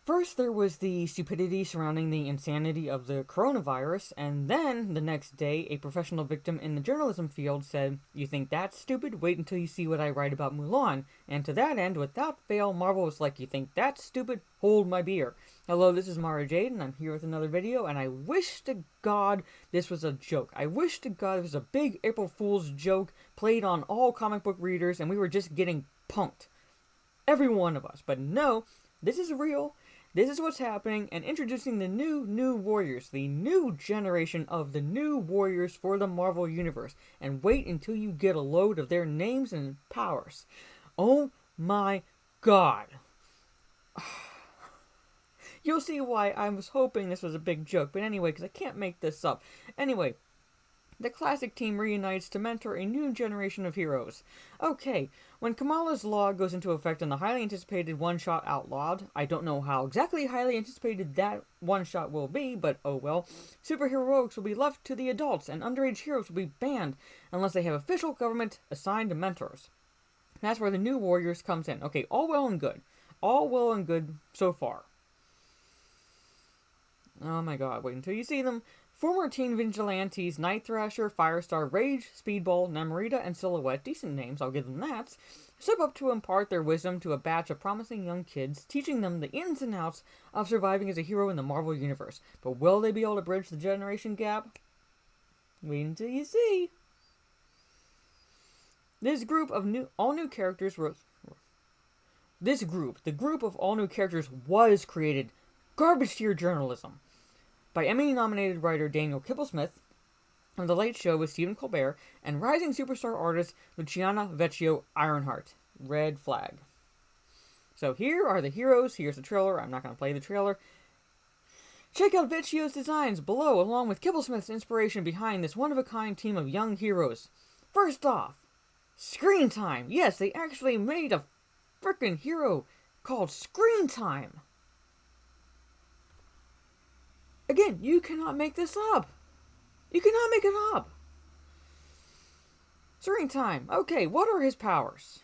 First, there was the stupidity surrounding the insanity of the coronavirus, and then, the next day, a professional victim in the journalism field said, "You think that's stupid? Wait until you see what I write about Mulan." And to that end, without fail, Marvel was like, "You think that's stupid? Hold my beer." Hello, this is Mara Jade, and I'm here with another video, and I wish to God this was a joke. I wish to God it was a big April Fool's joke played on all comic book readers, and we were just getting punked. Every one of us. But no, this is real. This is what's happening, and introducing the new Warriors, the new generation of the new Warriors for the Marvel Universe. And wait until you get a load of their names and powers. Oh my God. You'll see why I was hoping this was a big joke, but anyway, because I can't make this up. Anyway, the classic team reunites to mentor a new generation of heroes. Okay, when Kamala's Law goes into effect on the highly anticipated one-shot Outlawed, I don't know how exactly highly anticipated that one-shot will be, but oh well, superheroics will be left to the adults, and underage heroes will be banned unless they have official government-assigned mentors. That's where the new Warriors comes in. Okay, all well and good. All well and good so far. Oh my God, wait until you see them. Former teen vigilantes Night Thrasher, Firestar, Rage, Speedball, Namorita, and Silhouette, decent names, I'll give them that, step up to impart their wisdom to a batch of promising young kids, teaching them the ins and outs of surviving as a hero in the Marvel Universe. But will they be able to bridge the generation gap? Wait until you see. This group of all-new characters the group of all-new characters was created, garbage tier journalism, by Emmy-nominated writer Daniel Kibblesmith of The Late Show with Stephen Colbert and rising superstar artist Luciana Vecchio Ironheart. Red flag. So here are the heroes. Here's the trailer. I'm not going to play the trailer. Check out Vecchio's designs below, along with Kibblesmith's inspiration behind this one-of-a-kind team of young heroes. First off, Screentime. Yes, they actually made a frickin' hero called Screentime. Again, you cannot make this up. You cannot make it up. Screentime. Okay, what are his powers?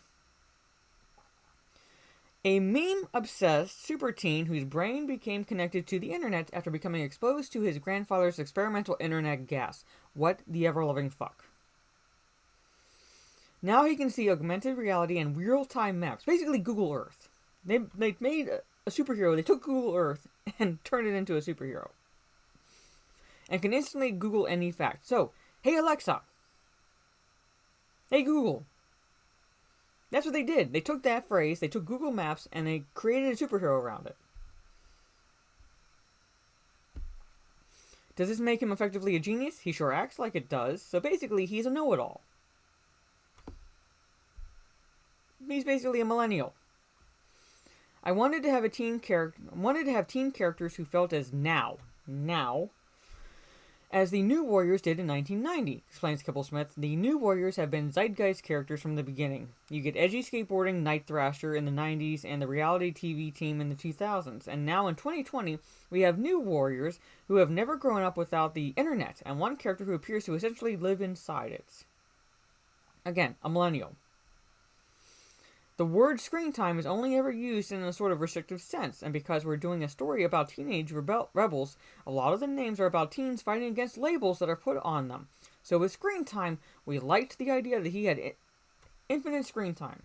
A meme-obsessed super teen whose brain became connected to the internet after becoming exposed to his grandfather's experimental internet gas. What the ever-loving fuck? Now he can see augmented reality and real-time maps. Basically Google Earth. They made a superhero. They took Google Earth and turned it into a superhero. And can instantly Google any fact. So, hey Alexa. Hey Google. That's what they did. They took that phrase, they took Google Maps, and they created a superhero around it. Does this make him effectively a genius? He sure acts like it does. So basically, he's a know-it-all. He's basically a millennial. I wanted to have teen characters who felt as now, as the New Warriors did in 1990, explains Kibblesmith. The New Warriors have been zeitgeist characters from the beginning. You get edgy skateboarding Night Thrasher in the 90s and the reality TV team in the 2000s. And now in 2020, we have New Warriors who have never grown up without the internet, and one character who appears to essentially live inside it. Again, a millennial. The word Screentime is only ever used in a sort of restrictive sense, and because we're doing a story about teenage rebels, a lot of the names are about teens fighting against labels that are put on them. So with Screentime, we liked the idea that he had infinite screen time.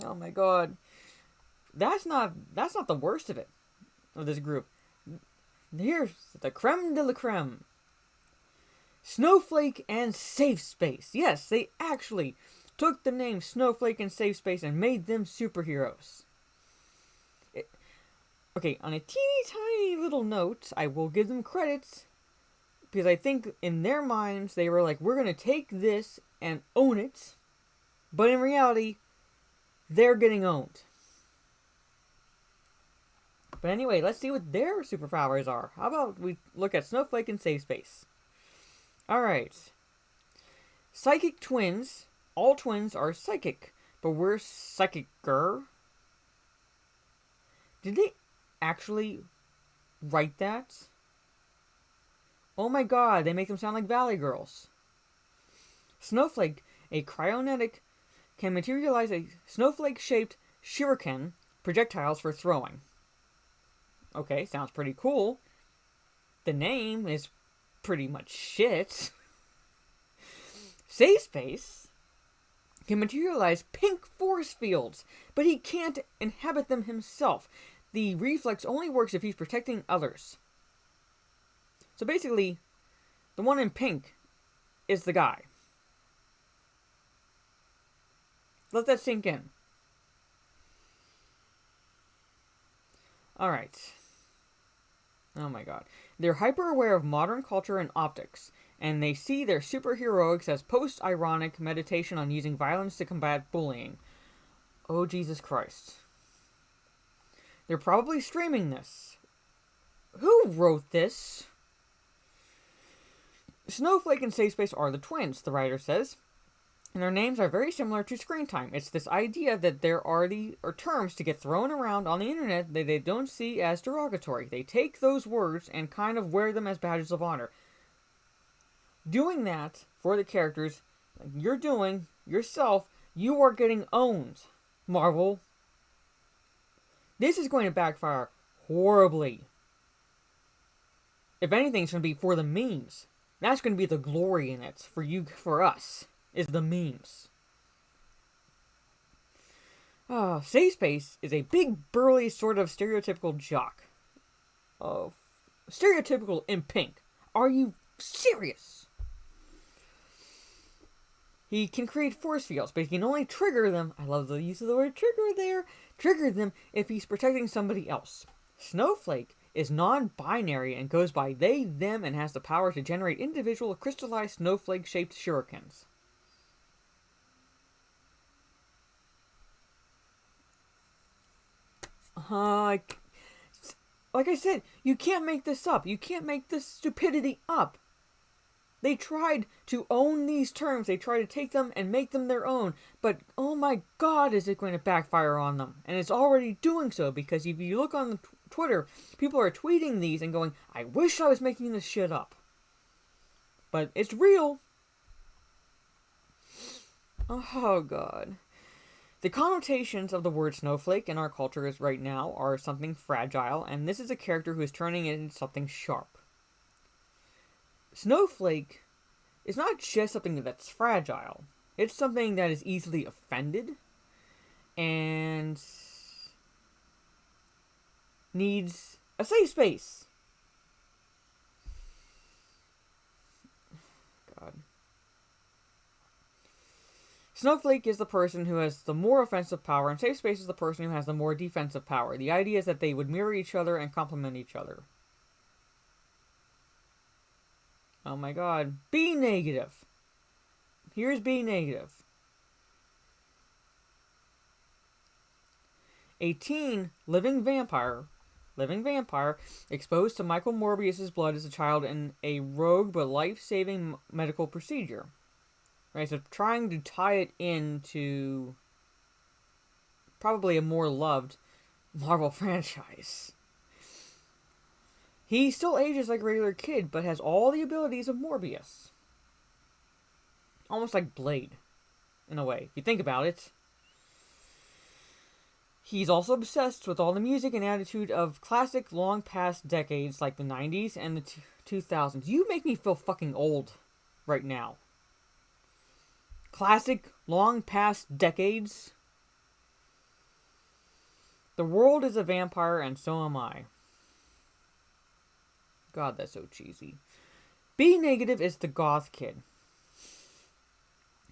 Oh my God. That's not the worst of it, of this group. Here's the creme de la creme. Snowflake and Safespace. Yes, they actually took the name Snowflake and Safespace and made them superheroes. Okay, on a teeny tiny little note, I will give them credits, because I think in their minds they were like, we're going to take this and own it, but in reality, they're getting owned. But anyway, let's see what their superpowers are. How about we look at Snowflake and Safespace? Alright. Psychic twins. All twins are psychic, but we're psychicer. Did they actually write that? Oh my God, they make them sound like Valley Girls. Snowflake, a cryogenic can materialize a snowflake-shaped shuriken projectiles for throwing. Okay, sounds pretty cool. The name is pretty much shit. Safespace can materialize pink force fields, but he can't inhabit them himself. The reflex only works if he's protecting others. So basically, the one in pink is the guy. Let that sink in. Alright. Oh my god. They're hyper-aware of modern culture and optics, and they see their superheroics as post-ironic meditation on using violence to combat bullying. Oh, Jesus Christ. They're probably streaming this. Who wrote this? Snowflake and Safespace are the twins, the writer says, and their names are very similar to Screentime. It's this idea that there are terms to get thrown around on the internet that they don't see as derogatory. They take those words and kind of wear them as badges of honor. Doing that for the characters, like you're doing yourself, you are getting owned, Marvel. This is going to backfire horribly. If anything, it's going to be for the memes. That's going to be the glory in it for us, is the memes. Safespace is a big, burly, sort of stereotypical jock. Stereotypical in pink. Are you serious? He can create force fields, but he can only trigger them. I love the use of the word trigger there. Trigger them if he's protecting somebody else. Snowflake is non-binary and goes by they, them, and has the power to generate individual crystallized snowflake-shaped shurikens. Like I said, you can't make this up. You can't make this stupidity up. They tried to own these terms. They tried to take them and make them their own. But, oh my god, is it going to backfire on them. And it's already doing so, because if you look on Twitter, people are tweeting these and going, I wish I was making this shit up. But it's real. Oh god. The connotations of the word snowflake in our culture right now are something fragile, and this is a character who is turning it into something sharp. Snowflake is not just something that's fragile. It's something that is easily offended and needs a safe space. God. Snowflake is the person who has the more offensive power, and Safespace is the person who has the more defensive power. The idea is that they would mirror each other and complement each other. Oh my god. Be negative. Here's be negative. A teen living vampire, exposed to Michael Morbius's blood as a child in a rogue but life-saving medical procedure. Right, so trying to tie it into probably a more loved Marvel franchise. He still ages like a regular kid, but has all the abilities of Morbius. Almost like Blade, in a way, if you think about it. He's also obsessed with all the music and attitude of classic long past decades like the 90s and the 2000s. You make me feel fucking old right now. Classic long past decades. The world is a vampire and so am I. God, that's so cheesy. B Negative is the goth kid.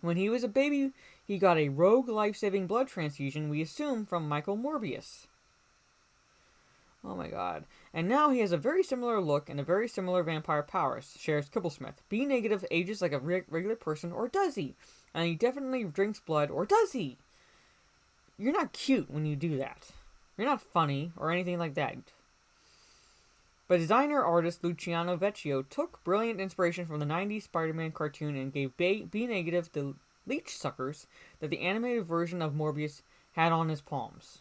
When he was a baby, he got a rogue life-saving blood transfusion, we assume, from Michael Morbius. Oh my god. And now he has a very similar look and a very similar vampire powers, shares Kibblesmith. B Negative ages like a regular person, or does he? And he definitely drinks blood, or does he? You're not cute when you do that. You're not funny, or anything like that. But designer-artist Luciano Vecchio took brilliant inspiration from the 90s Spider-Man cartoon and gave B Negative the leech suckers that the animated version of Morbius had on his palms.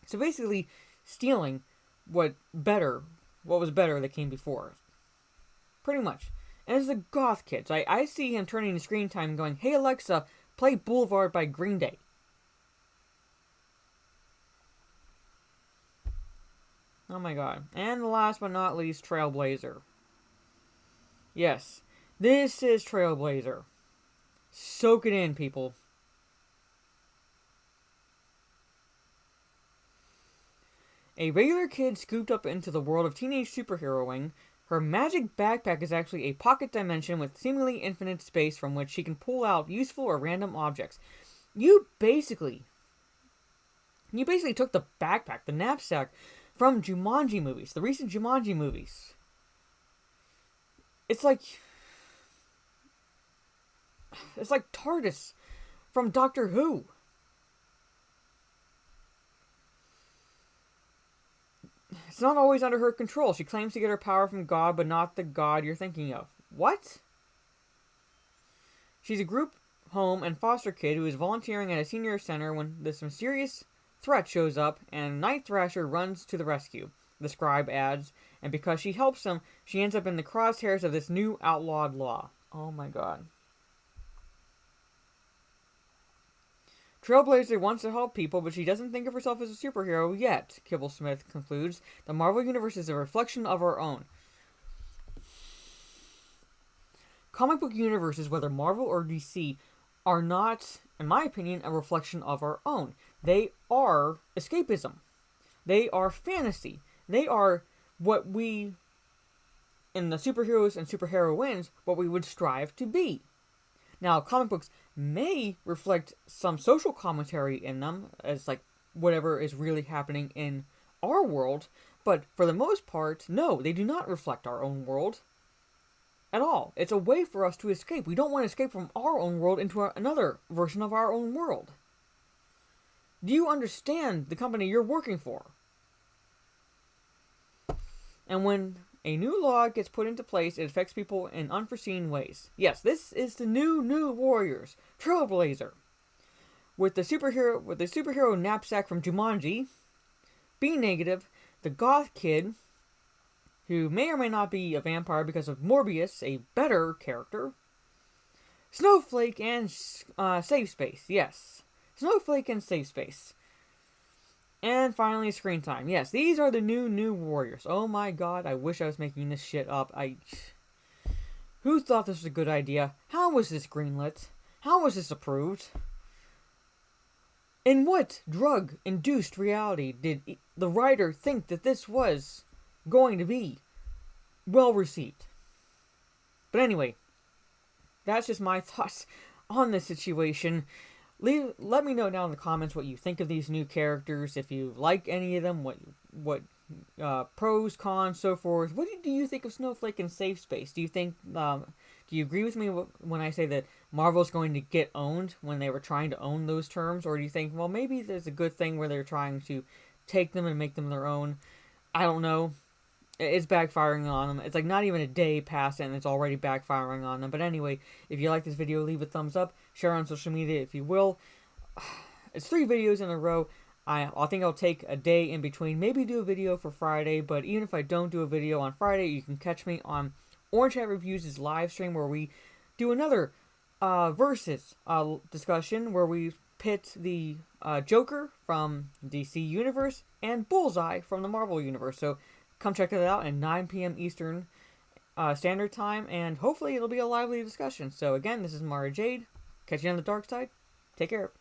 So basically, stealing what was better that came before. Pretty much. And it's the goth kids. I see him turning to Screentime and going, "Hey Alexa, play Boulevard by Green Day." Oh my god. And last but not least, Trailblazer. Yes, this is Trailblazer. Soak it in, people. A regular kid scooped up into the world of teenage superheroing. Her magic backpack is actually a pocket dimension with seemingly infinite space from which she can pull out useful or random objects. You basically took the backpack, the knapsack, from Jumanji movies, the recent Jumanji movies. It's like TARDIS from Doctor Who. It's not always under her control. She claims to get her power from God, but not the God you're thinking of. What? She's a group home and foster kid who is volunteering at a senior center when this mysterious threat shows up, and Night Thrasher runs to the rescue. The scribe adds, and because she helps him, she ends up in the crosshairs of this new outlawed law. Oh my god. Trailblazer wants to help people, but she doesn't think of herself as a superhero yet, Kibblesmith concludes. The Marvel Universe is a reflection of our own. Comic book universes, whether Marvel or DC, are not, in my opinion, a reflection of our own. They are escapism. They are fantasy. They are what we, in the superheroes and superheroines, what we would strive to be. Now, comic books may reflect some social commentary in them, as like whatever is really happening in our world, but for the most part, no, they do not reflect our own world at all. It's a way for us to escape. We don't want to escape from our own world into another version of our own world. Do you understand the company you're working for? And when a new law gets put into place, it affects people in unforeseen ways. Yes, this is the new Warriors, Trailblazer. With the superhero knapsack from Jumanji, B Negative, the goth kid, who may or may not be a vampire because of Morbius, a better character, Snowflake and Safespace, yes. Snowflake and Safespace. And finally, Screentime. Yes, these are the new Warriors. Oh my god, I wish I was making this shit up. Who thought this was a good idea? How was this greenlit? How was this approved? In what drug-induced reality did the writer think that this was going to be well received? But anyway, that's just my thoughts on this situation. Let me know down in the comments what you think of these new characters, if you like any of them, what pros, cons, so forth. What do you think of Snowflake and Safespace? Do you agree with me when I say that Marvel's going to get owned when they were trying to own those terms? Or do you think, well, maybe there's a good thing where they're trying to take them and make them their own? I don't know. It's backfiring on them. It's like not even a day past and it's already backfiring on them. But anyway, if you like this video, leave a thumbs up. Share on social media if you will. It's 3 videos in a row. I think I'll take a day in between. Maybe do a video for Friday. But even if I don't do a video on Friday, you can catch me on Orange Hat Reviews' live stream where we do another versus discussion where we pit the Joker from DC Universe and Bullseye from the Marvel Universe. So come check it out at 9 p.m. Eastern Standard Time, and hopefully it'll be a lively discussion. So again, this is Mara Jade. Catch you on the dark side. Take care.